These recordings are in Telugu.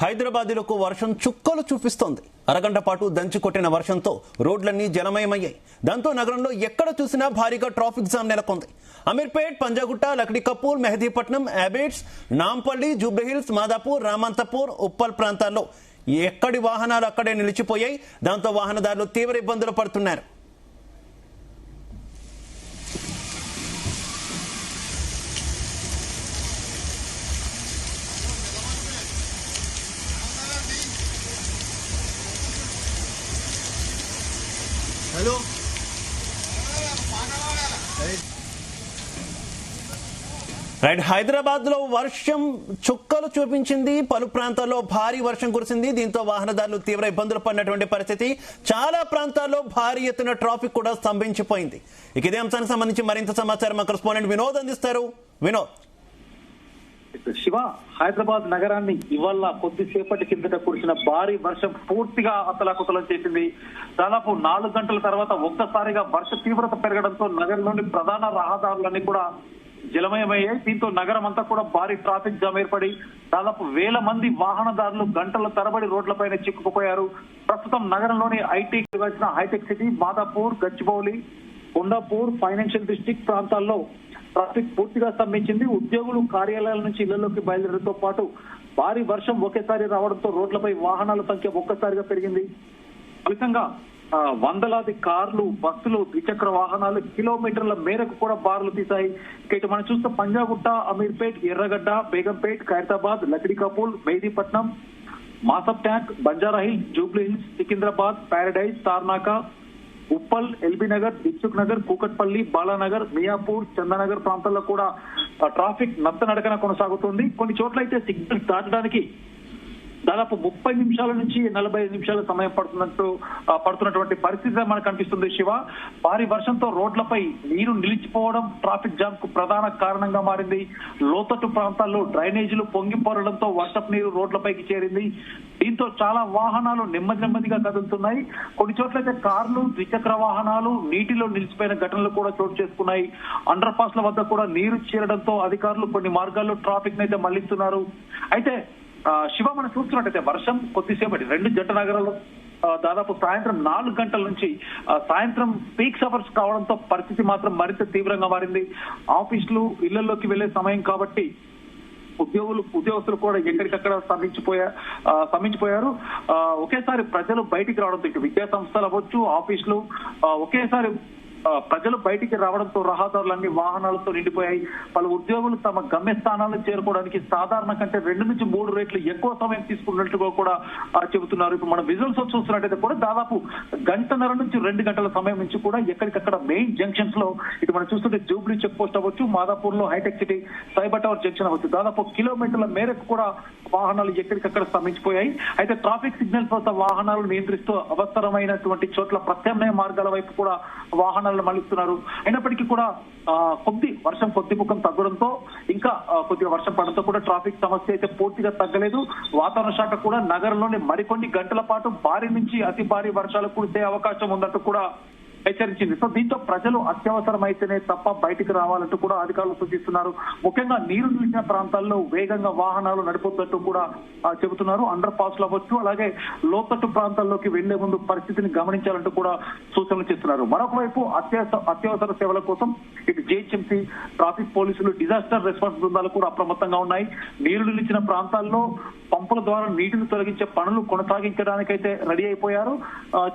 హైదరాబాద్లో వర్షం చుక్కలు చూపిస్తోంది. అరగంట పాటు దంచి కొట్టిన వర్షంతో రోడ్లన్నీ జలమయమయ్యాయి. దాంతో నగరంలో ఎక్కడ చూసినా భారీగా ట్రాఫిక్ జామ్ నెలకొంది. అమీర్పేట్, పంజాగుట్ట, లక్డీ కపూర్, మెహదీపట్నం, అబేట్స్, నాంపల్లి, జూబ్లీహిల్స్, మాదాపూర్, రామంతపూర్, ఉప్పల్ ప్రాంతాల్లో ఎక్కడి వాహనాలు అక్కడే నిలిచిపోయాయి. దాంతో వాహనదారులు తీవ్ర ఇబ్బందులు పడుతున్నారు. హలో రైట్, హైదరాబాద్ లో వర్షం చుక్కలు చూపించింది. పలు ప్రాంతాల్లో భారీ వర్షం కురిసింది. దీంతో వాహనదారులు తీవ్ర ఇబ్బందులు పడినటువంటి పరిస్థితి. చాలా ప్రాంతాల్లో భారీ ఎత్తున ట్రాఫిక్ కూడా స్తంభించిపోయింది. ఇక ఇదే అంశానికి సంబంధించి మరింత సమాచారం మా కరెస్పాండెంట్ వినోద్ అందిస్తారు. వినోద్. శివ, హైదరాబాద్ నగరాన్ని ఇవాళ కొద్దిసేపటి కిందట కురిసిన భారీ వర్షం పూర్తిగా అతలాకుతలం చేసింది. దాదాపు 4 గంటల తర్వాత ఒక్కసారిగా వర్ష తీవ్రత పెరగడంతో నగరంలోని ప్రధాన రహదారులన్నీ కూడా జలమయమయ్యాయి. దీంతో నగరం అంతా కూడా భారీ ట్రాఫిక్ జామ్ ఏర్పడి దాదాపు 1000 మంది వాహనదారులు గంటల తరబడి రోడ్లపైన చిక్కుకుపోయారు. ప్రస్తుతం నగరంలోని ఐటీకి వచ్చిన Hitech City, Madhapur, Gachibowli, Kondapur, financial district ప్రాంతాల్లో ట్రాఫిక్ పూర్తిగా స్తంభించింది. ఉద్యోగులు కార్యాలయాల నుంచి ఇళ్లలోకి బయలుదేరడంతో పాటు భారీ వర్షం ఒకేసారి రావడంతో రోడ్లపై వాహనాల సంఖ్య ఒక్కసారిగా పెరిగింది. ఫలితంగా వందలాది కార్లు, బస్సులు, ద్విచక్ర వాహనాలు కిలోమీటర్ల మేరకు కూడా బారులు తీశాయి. ఇక మనం చూస్తే పంజాగుట్ట, అమీర్పేట్, ఎర్రగడ్డ, Begumpet, Khairatabad, Lakdi Kapoor, Mehdipatnam, Masab tank, Banjara Hills, Jubilee Hills, Secunderabad, Paradise, Tarnaka, Uppal, LB Nagar, Dilsukh Nagar, Kukatpally, Balanagar, Miyapur, Chandanagar ప్రాంతాల్లో కూడా ట్రాఫిక్ నత్తనడకన కొనసాగుతుంది. కొన్ని చోట్ల అయితే సిగ్నల్స్ దాటడానికి దాదాపు 30 నిమిషాల నుంచి 45 నిమిషాల సమయం పడుతున్నటువంటి పరిస్థితి మనకు కనిపిస్తుంది. శివ, భారీ వర్షంతో రోడ్లపై నీరు నిలిచిపోవడం ట్రాఫిక్ జామ్ కు ప్రధాన కారణంగా మారింది. లోతట్టు ప్రాంతాల్లో డ్రైనేజీలు పొంగిపోరడంతో వర్షపు నీరు రోడ్లపైకి చేరింది. దీంతో చాలా వాహనాలు నెమ్మదిగా కదులుతున్నాయి. కొన్ని చోట్ల అయితే కార్లు, ద్విచక్ర వాహనాలు నీటిలో నిలిచిపోయిన ఘటనలు కూడా చోటు చేసుకున్నాయి. అండర్ పాస్ల వద్ద కూడా నీరు చేరడంతో అధికారులు కొన్ని మార్గాల్లో ట్రాఫిక్ అయితే మళ్లిస్తున్నారు. అయితే శివ, మనం చూస్తున్నట్టయితే వర్షం కొద్దిసేపటి 2 జంట నగరాల్లో దాదాపు సాయంత్రం 4 గంటల నుంచి సాయంత్రం పీక్ అవర్స్ కావడంతో పరిస్థితి మాత్రం మరింత తీవ్రంగా మారింది. ఆఫీసులు, ఇళ్లలోకి వెళ్లే సమయం కాబట్టి ఉద్యోగస్తులు కూడా ఎక్కడికక్కడ స్తంభించిపోయారు. ఒకేసారి ప్రజలు బయటికి రావడంతో ఇటు విద్యా సంస్థలు అవ్వచ్చు, ఆఫీసులు ఒకేసారి ప్రజలు బయటికి రావడంతో రహదారులన్నీ వాహనాలతో నిండిపోయాయి. పలు ఉద్యోగులు తమ గమ్యస్థానాలను చేరుకోవడానికి సాధారణ కంటే 2 నుంచి 3 రెట్లు ఎక్కువ సమయం తీసుకున్నట్టుగా కూడా చెబుతున్నారు. ఇప్పుడు మనం విజువల్స్ చూస్తున్నట్టయితే కూడా దాదాపు 1.5 నుంచి 2 గంటల సమయం నుంచి కూడా ఎక్కడికక్కడ మెయిన్ జంక్షన్స్ లో ఇటు మనం చూస్తుంటే జూబ్లీ చెక్ పోస్ట్ అవ్వచ్చు, మాదాపూర్ లో Hitech City, Cyber Tower junction అవ్వచ్చు, దాదాపు కిలోమీటర్ల మేరకు కూడా వాహనాలు ఎక్కడికక్కడ స్తంభించిపోయాయి. అయితే ట్రాఫిక్ సిగ్నల్స్ వద్ద వాహనాలు నియంత్రిస్తూ అవసరమైనటువంటి చోట్ల ప్రత్యామ్నాయ మార్గాల వైపు కూడా వాహనాలు మళ్లిస్తున్నారు. అయినప్పటికీ కూడా వర్షం కొద్ది ముఖం తగ్గడంతో ఇంకా కొద్దిగా వర్షం పడడంతో కూడా ట్రాఫిక్ సమస్య అయితే పూర్తిగా తగ్గలేదు. వాతావరణ శాఖ కూడా నగరంలోని మరికొన్ని గంటల పాటు భారీ నుంచి అతి భారీ వర్షాలు కురిసే అవకాశం ఉందంటూ కూడా హెచ్చరించింది. సో దీంతో ప్రజలు అత్యవసరమైతేనే తప్ప బయటికి రావాలంటూ కూడా అధికారులు సూచిస్తున్నారు. ముఖ్యంగా నీరు నిలిచిన ప్రాంతాల్లో వేగంగా వాహనాలు నడిపొద్దంటూ కూడా చెబుతున్నారు. అండర్ పాస్ అవ్వచ్చు, అలాగే లోతట్టు ప్రాంతాల్లోకి వెళ్లే ముందు పరిస్థితిని గమనించాలంటూ కూడా సూచనలు చేస్తున్నారు. మరొక వైపు అత్యవసర సేవల కోసం ఇటు జిహెచ్ఎంసీ, ట్రాఫిక్ పోలీసులు, డిజాస్టర్ రెస్పాన్స్ బృందాలు కూడా అప్రమత్తంగా ఉన్నాయి. నీరు నిలిచిన ప్రాంతాల్లో పంపుల ద్వారా నీటిని తొలగించే పనులు కొనసాగించడానికైతే రెడీ అయిపోయారు.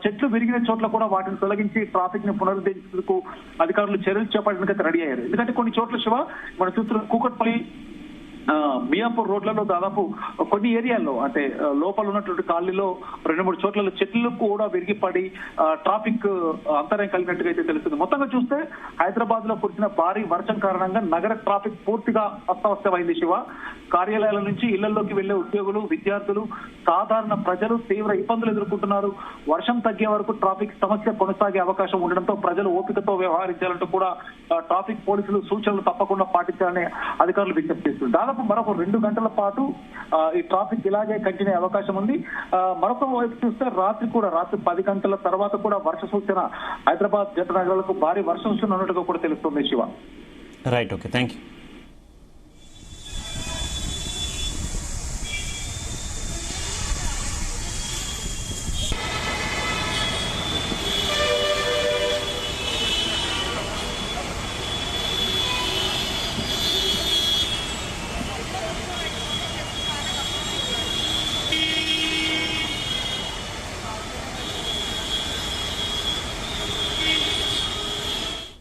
చెట్లు విరిగిన చోట్ల కూడా వాటిని తొలగించి ట్రాఫిక్ ని పునరుద్ధరించేందుకు అధికారులు చర్యలు చేపట్టడానికి రెడీ అయ్యారు. ఎందుకంటే కొన్ని చోట్ల శివ, మనం చూస్తున్న కూకట్పల్లి, మియాపూర్ రోడ్లలో దాదాపు కొన్ని ఏరియాల్లో అంటే లోపల ఉన్నటువంటి కాలనీలో 2-3 చోట్ల చెట్లు కూడా విరిగిపడి ట్రాఫిక్ అంతరాయం కలిగినట్టుగా అయితే తెలుస్తుంది. మొత్తంగా చూస్తే హైదరాబాద్ లో కురిసిన భారీ వర్షం కారణంగా నగర ట్రాఫిక్ పూర్తిగా అస్తవ్యస్తమైంది. శివ, కార్యాలయాల నుంచి ఇళ్లలోకి వెళ్లే ఉద్యోగులు, విద్యార్థులు, సాధారణ ప్రజలు తీవ్ర ఇబ్బందులు ఎదుర్కొంటున్నారు. వర్షం తగ్గే వరకు ట్రాఫిక్ సమస్య కొనసాగే అవకాశం ఉండడంతో ప్రజలు ఓపికతో వ్యవహరించాలంటూ కూడా ట్రాఫిక్ పోలీసులు సూచనలు తప్పకుండా పాటించాలని అధికారులు విజ్ఞప్తి చేస్తున్నారు. మరొక 2 గంటల పాటు ఈ ట్రాఫిక్ ఇలాగే కంటిన్యూ అవకాశం ఉంది. మరొక వైపు చూస్తే రాత్రి 10 గంటల తర్వాత కూడా వర్ష సూచన హైదరాబాద్ జంట నగరాలకు భారీ వర్షం ఉన్నట్టుగా కూడా తెలుస్తుంది. Shiva, right, okay, thank you.